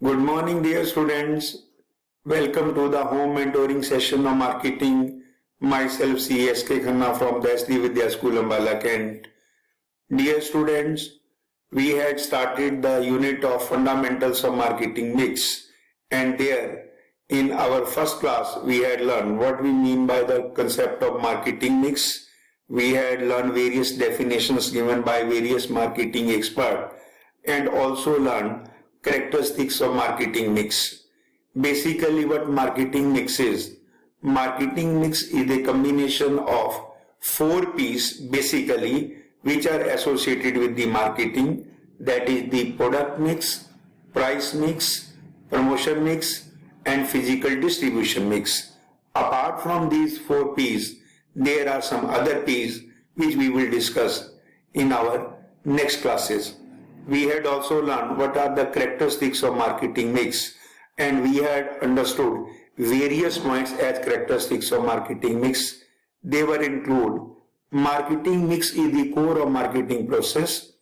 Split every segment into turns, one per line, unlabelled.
Good morning, dear students. Welcome to the home mentoring session of marketing. Myself, C.S.K. Khanna from the SD Vidya School, Ambala, Kent. Dear students, we had started the unit of fundamentals of marketing mix, and there in our first class we had learned what we mean by the concept of marketing mix. We had learned various definitions given by various marketing experts and also learned characteristics of marketing mix. Basically, what marketing mix is? Marketing mix is a combination of four P's basically which are associated with the marketing, that is the product mix, price mix, promotion mix and physical distribution mix. Apart from these four P's, there are some other P's which we will discuss in our next classes. We had also learned what are the characteristics of marketing mix, and we had understood various points as characteristics of marketing mix. They were include marketing mix is the core of marketing process,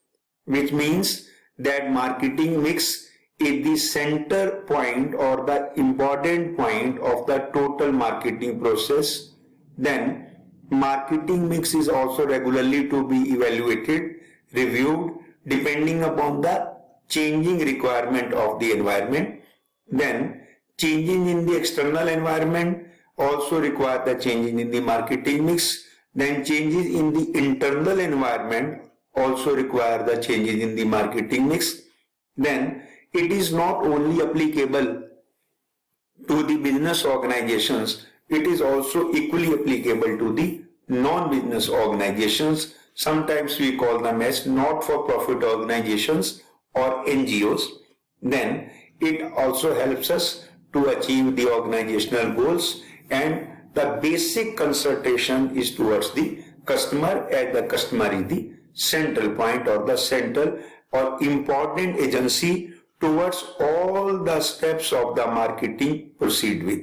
which means that marketing mix is the center point or the important point of the total marketing process. Then marketing mix is also regularly to be evaluated, reviewed depending upon the changing requirement of the environment. Then changing in the external environment also require the changing in the marketing mix. Then changes in the internal environment also require the changes in the marketing mix. Then it is not only applicable to the business organizations, it is also equally applicable to the non-business organizations. Sometimes we call them as not-for-profit organizations or NGOs. Then it also helps us to achieve the organizational goals, and the basic consultation is towards the customer, as the customer is the central point or the central or important agency towards all the steps of the marketing proceed with.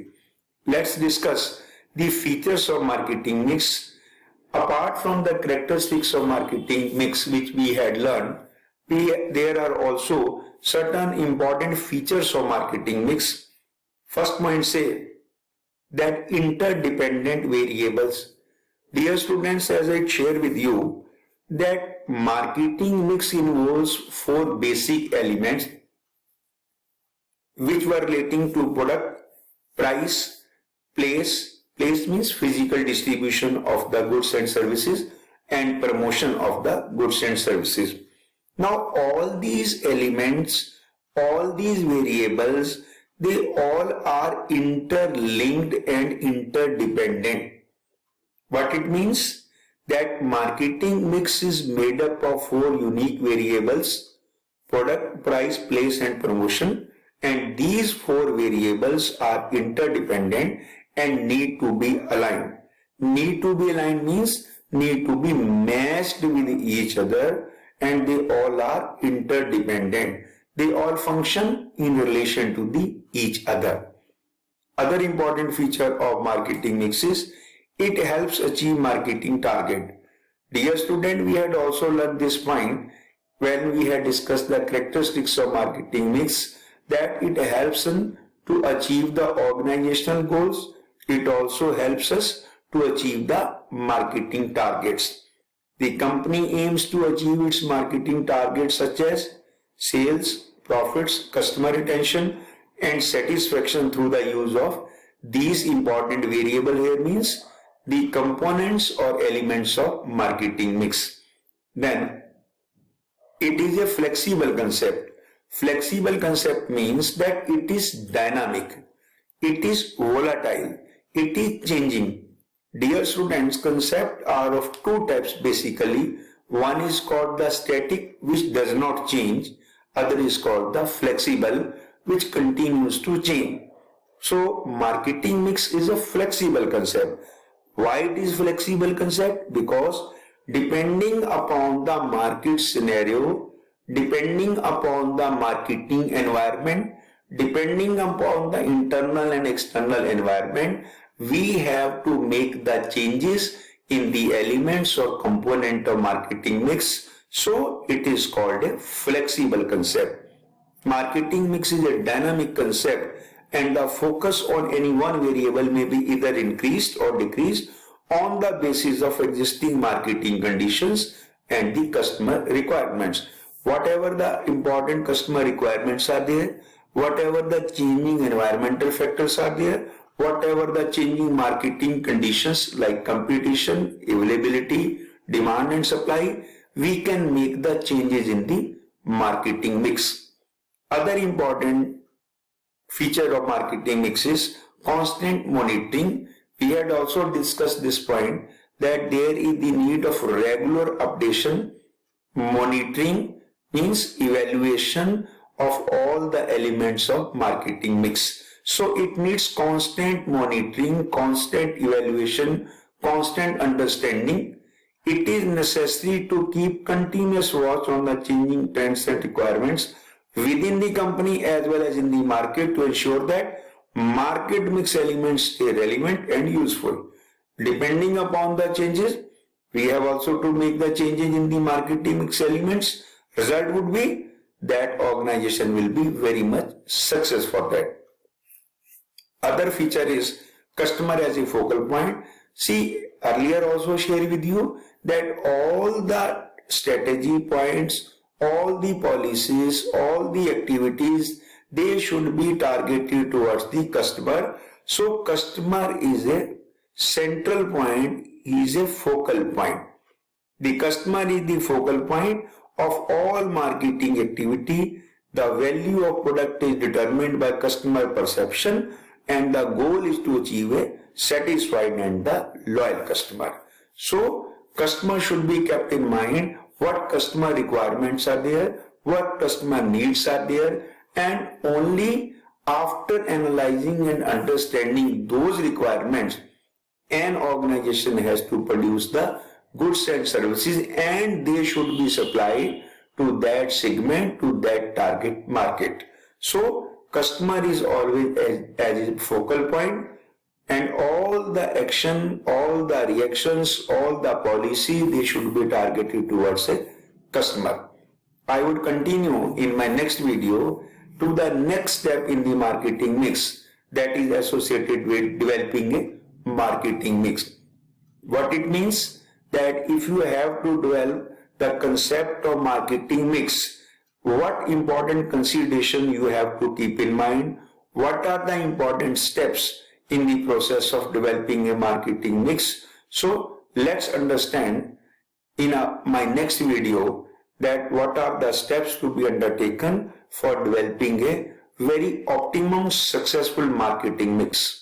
Let's discuss the features of marketing mix. Apart from the characteristics of marketing mix which we had learned, there are also certain important features of marketing mix. First point say that interdependent variables. Dear students, as I share with you that marketing mix involves four basic elements which were relating to product, price, place. Place means physical distribution of the goods and services, and promotion of the goods and services. Now all these elements, all these variables, they all are interlinked and interdependent. What it means? That marketing mix is made up of four unique variables: product, price, place and promotion, and these four variables are interdependent and need to be aligned. Need to be aligned means need to be matched with each other, and they all are interdependent. They all function in relation to each other. Other important feature of marketing mix is it helps achieve marketing target. Dear student, we had also learned this point when we had discussed the characteristics of marketing mix, that it helps us to achieve the organizational goals. It also helps us to achieve the marketing targets. The company aims to achieve its marketing targets such as sales, profits, customer retention and satisfaction through the use of these important variable here means the components or elements of marketing mix. Then it is a flexible concept. Flexible concept means that it is dynamic, it is volatile, it is changing. Dear students, concepts are of two types basically. One is called the static, which does not change. Other is called the flexible, which continues to change. So marketing mix is a flexible concept. Why it is flexible concept? Because depending upon the market scenario, depending upon the marketing environment, depending upon the internal and external environment, we have to make the changes in the elements or component of marketing mix. So it is called a flexible concept. Marketing mix is a dynamic concept and the focus on any one variable may be either increased or decreased on the basis of existing marketing conditions and the customer requirements. Whatever the important customer requirements are there, whatever the changing environmental factors are there, whatever the changing marketing conditions like competition, availability, demand and supply, we can make the changes in the marketing mix. Other important feature of marketing mix is constant monitoring. We had also discussed this point that there is the need of regular updation. Monitoring means evaluation of all the elements of marketing mix. So it needs constant monitoring, constant evaluation, constant understanding. It is necessary to keep continuous watch on the changing trends and requirements within the company as well as in the market to ensure that market mix elements stay relevant and useful. Depending upon the changes, we have also to make the changes in the marketing mix elements. Result would be that organization will be very much success for that. Other feature is customer as a focal point. See, earlier also shared with you that all the strategy points, all the policies, all the activities, they should be targeted towards the customer. So customer is a central point, is a focal point. The customer is the focal point of all marketing activity. The value of product is determined by customer perception and the goal is to achieve a satisfied and the loyal customer. So customer should be kept in mind, what customer requirements are there, what customer needs are there, and only after analyzing and understanding those requirements, an organization has to produce the goods and services and they should be supplied to that segment, to that target market. So customer is always as a focal point and all the action, all the reactions, all the policy, they should be targeted towards a customer. I would continue in my next video to the next step in the marketing mix that is associated with developing a marketing mix. What it means that if you have to develop the concept of marketing mix, what important consideration you have to keep in mind, what are the important steps in the process of developing a marketing mix. So let's understand in my next video that what are the steps to be undertaken for developing a very optimum successful marketing mix.